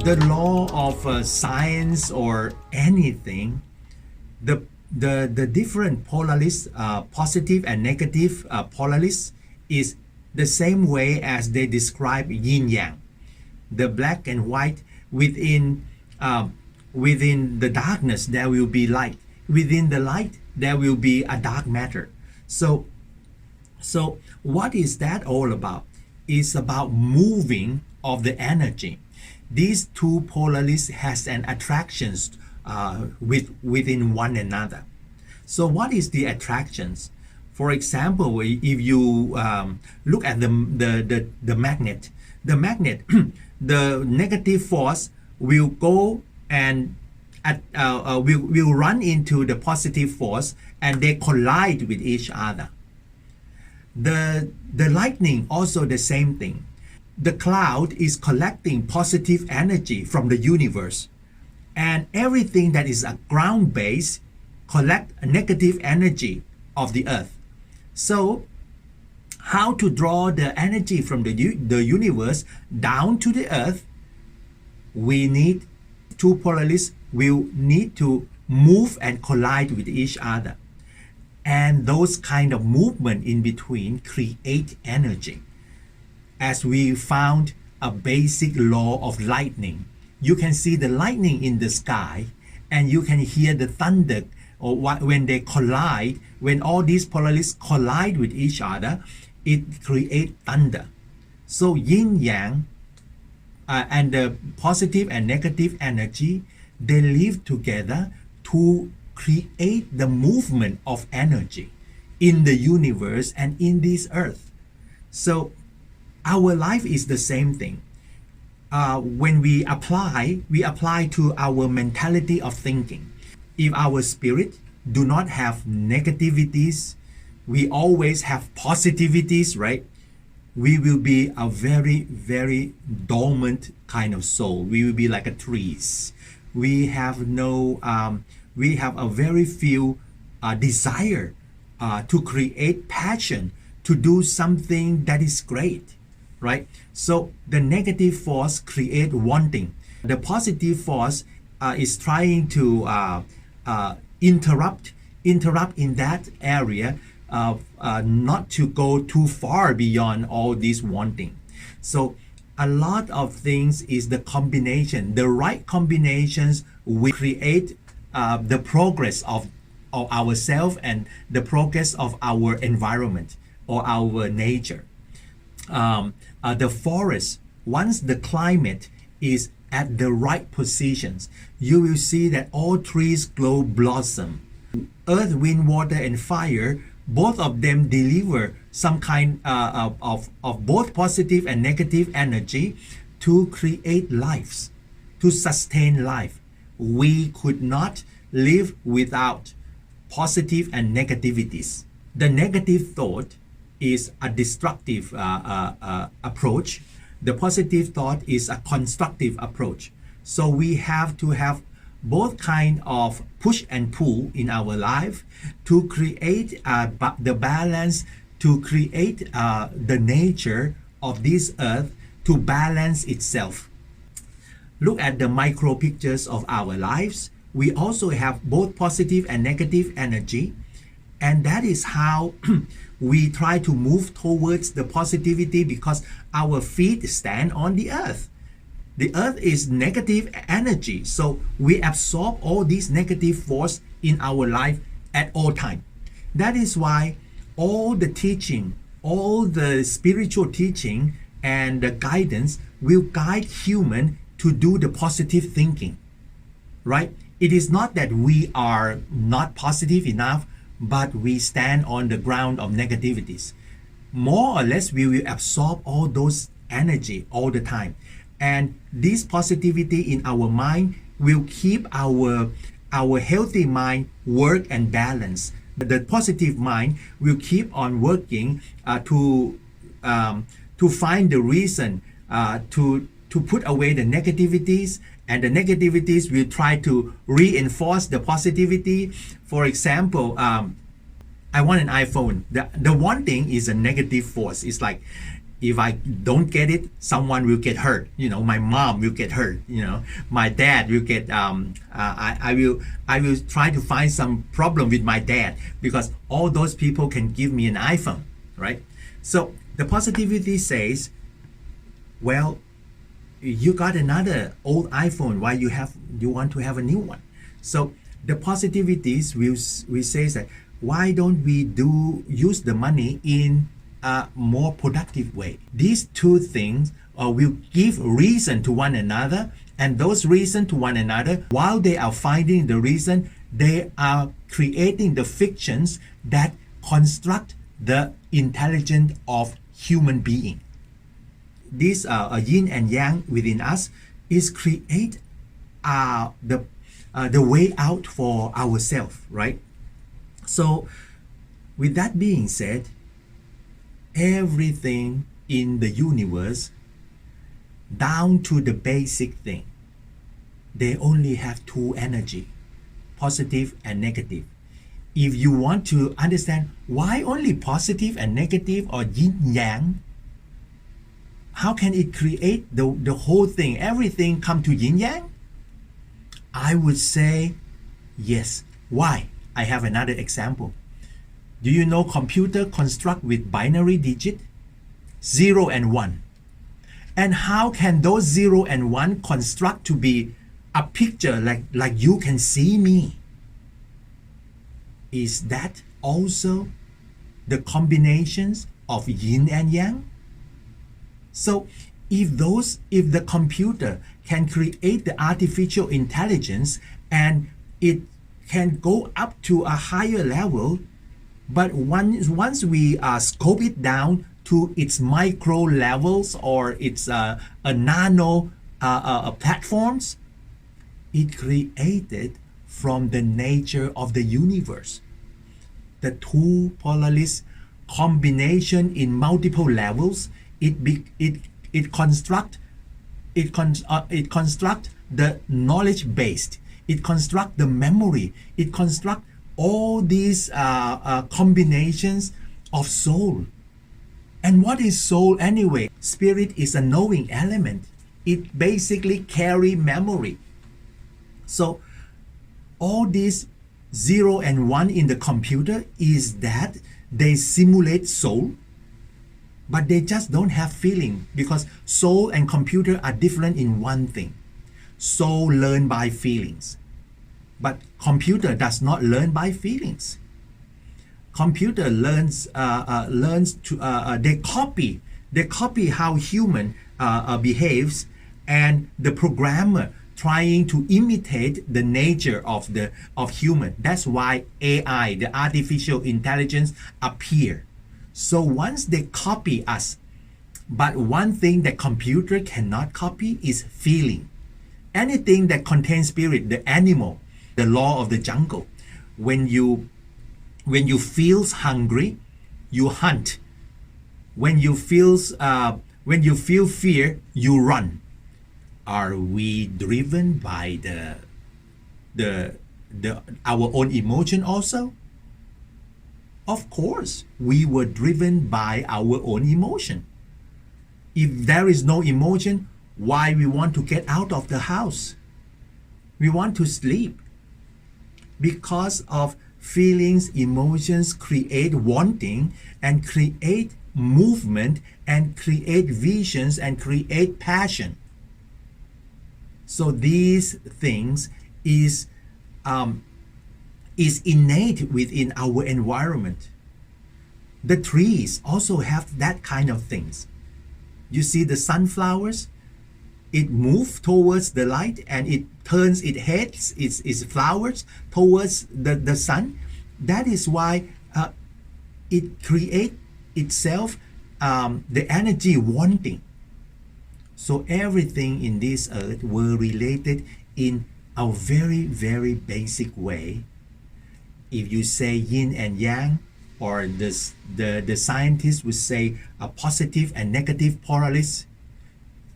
the law of science or anything, the different Polaris, positive and negative Polaris, is the same way as they describe Yin Yang, the black and white. Within the darkness there will be light. Within the light there will be a dark matter. So what is that all about? It's about moving of the energy. These two polarities has an attractions within one another. So what is the attractions? For example, if you look at the magnet, the negative force will go and will run into the positive force, and they collide with each other. The lightning also the same thing. The cloud is collecting positive energy from the universe, and everything that is a ground base collect negative energy of the earth. So how to draw the energy from the universe down to the earth? We need two polarities will need to move and collide with each other, and those kind of movement in between create energy. As we found a basic law of lightning, you can see the lightning in the sky, and you can hear the thunder, or when they collide, when all these polarities collide with each other, it creates thunder. So yin yang and the positive and negative energy, they live together to create the movement of energy in the universe and in this earth. So our life is the same thing. When we apply to our mentality of thinking. If our spirit do not have negativities, we always have positivities, right? We will be a very, very dormant kind of soul. We will be like a trees. We have a very few desire to create passion, to do something that is great, right? So the negative force create wanting. The positive force is trying to interrupt in that area, not to go too far beyond all this wanting. So a lot of things is the combination. The right combinations will create the progress of ourselves and the progress of our environment or our nature. The forest, once the climate is at the right positions, you will see that all trees grow blossom. Earth, wind, water, and fire, both of them deliver some kind of both positive and negative energy to create lives, to sustain life. We could not live without positive and negativities. The negative thought is a destructive approach. The positive thought is a constructive approach. So we have to have both kind of push and pull in our life to create the balance, to create the nature of this earth to balance itself. Look at the micro pictures of our lives. We also have both positive and negative energy, and that is how we try to move towards the positivity, because our feet stand on the earth. The earth is negative energy, so we absorb all these negative force in our life at all time. That is why all the teaching, all the spiritual teaching and the guidance will guide human to do the positive thinking, right? It is not that we are not positive enough, but we stand on the ground of negativities. More or less, we will absorb all those energy all the time. And this positivity in our mind will keep our healthy mind work and balance. The positive mind will keep on working to find the reason to put away the negativities, and the negativities will try to reinforce the positivity. For example, I want an iPhone. The wanting is a negative force. It's like If I don't get it, someone will get hurt. My mom will get hurt. My dad will get. I will try to find some problem with my dad because all those people can give me an iPhone, right? So the positivity says, well, you got another old iPhone. Why you want to have a new one? So the positivities will say that why don't we use the money in a more productive way? These two things will give reason to one another, and those reason to one another, while they are finding the reason, they are creating the fictions that construct the intelligence of human being. This yin and yang within us is create the way out for ourselves, right? So with that being said, everything in the universe, down to the basic thing, they only have two energy, positive and negative. If you want to understand why only positive and negative or yin yang, how can it create the whole thing, everything come to yin yang? I would say yes. Why? I have another example. Do you know computer construct with binary digit? 0 and 1. And how can those 0 and 1 construct to be a picture like you can see me? Is that also the combinations of yin and yang? So if the computer can create the artificial intelligence and it can go up to a higher level, but once we scope it down to its micro levels or its nano platforms, it created from the nature of the universe. The two Polaris combination in multiple levels, it construct the knowledge based, it construct the memory, it construct all these combinations of soul. And what is soul anyway? Spirit is a knowing element. It basically carry memory. So all these 0 and 1 in the computer is that they simulate soul, but they just don't have feeling, because soul and computer are different in one thing. Soul learn by feelings, but computer does not learn by feelings. Computer learns to they copy how human behaves, and the programmer trying to imitate the nature of human. That's why AI, the artificial intelligence, appear. So once they copy us, but one thing that computer cannot copy is feeling. Anything that contains spirit, the animal, the law of the jungle, when you feel hungry, you hunt. When you feel fear, you run. Are we driven by our own emotion also? Of course, we were driven by our own emotion. If there is no emotion, why we want to get out of the house? We want to sleep. Because of feelings, emotions create wanting and create movement and create visions and create passion. So these things is innate within our environment. The trees also have that kind of things. You see the sunflowers, it moves towards the light and it turns its heads, its flowers towards the sun. That is why it creates itself the energy wanting. So everything in this earth were related in a very, very basic way. If you say yin and yang, or the scientists would say a positive and negative Polaris,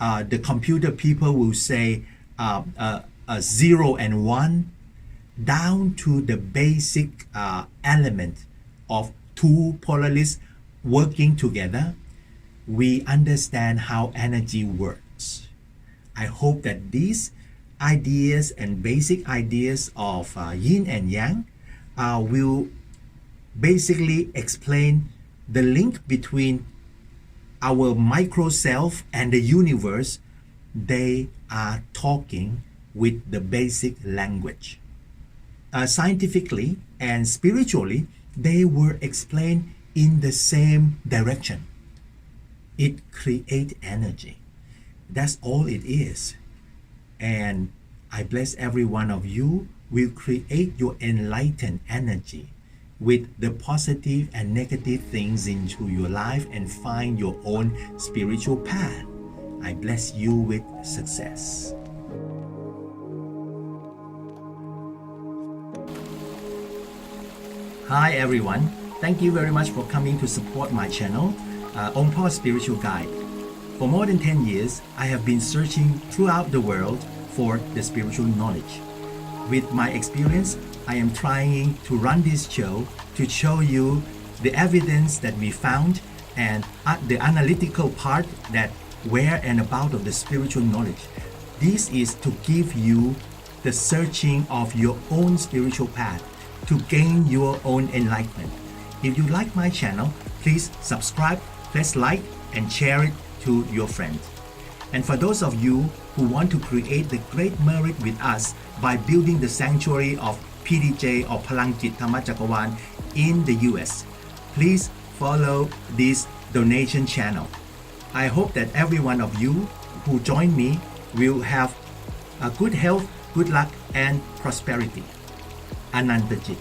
the computer people will say a 0 and 1, down to the basic element of two Polaris working together. we understand how energy works. I hope that these ideas and basic ideas of yin and yang will basically explain the link between our micro self and the universe. They are talking with the basic language. Scientifically and spiritually, they were explained in the same direction. It creates energy. That's all it is. And I bless every one of you will create your enlightened energy with the positive and negative things into your life and find your own spiritual path. I bless you with success. Hi everyone, thank you very much for coming to support my channel, Ongpor Spiritual Guide. For more than 10 years, I have been searching throughout the world for the spiritual knowledge. With my experience, I am trying to run this show to show you the evidence that we found and the analytical part that where and about of the spiritual knowledge. This is to give you the searching of your own spiritual path to gain your own enlightenment. If you like my channel, please subscribe, press like, and share it to your friends. And for those of you who want to create the great merit with us by building the sanctuary of PDJ or Palangkit Thamachakawan in the US, please follow this donation channel. I hope that every one of you who join me will have a good health, good luck, and prosperity. Anandajit.